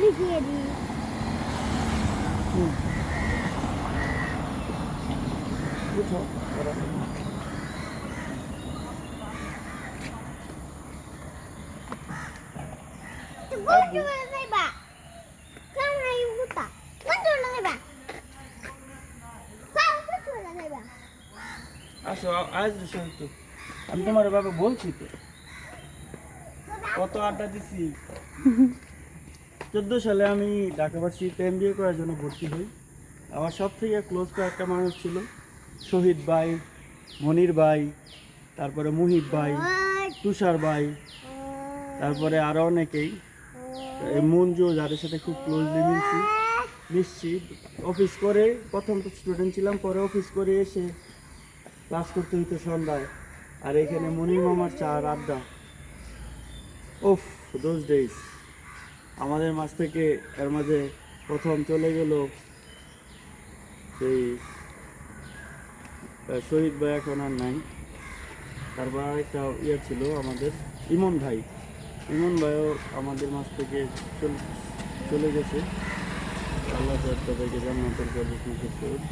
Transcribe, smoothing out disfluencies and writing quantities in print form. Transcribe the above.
দেখিয়ে দিই। বুঝো আসো আজ তো আমি তোমার বাবা বলছি তো কত আড্ডা দিছি 14 সালে আমি ঢাকা ভার্সিটিতে MBA করার জন্য ভর্তি হই। আমার সব থেকে ক্লোজ কয়েকটা মানুষ ছিল, শহীদ ভাই, মনির ভাই, তারপরে মুহিব ভাই, তুষার ভাই, তারপরে আরও অনেকেই, এই মঞ্জু যাদের সাথে খুব ক্লোজলি মিশছি। অফিস করে প্রথম তো স্টুডেন্ট ছিলাম, পরে অফিস করে এসে ক্লাস করতে হইতো সন্ধ্যায়। আর এখানে মনির মামার চার আড্ডা, ওফ দোজ ডেজ। আমাদের মাঝ থেকে এর মাঝে প্রথম চলে গেল সেই শহীদ ভাই, এখন আর নাই। তারপর একটা ইয়ে ছিল আমাদের ইমন ভাই, ইমন ভাইও আমাদের মাঝ থেকে চলে গেছে। আল্লাহ তাদেরকে জান্নাতুল ফেরদৌস নসিব করুন।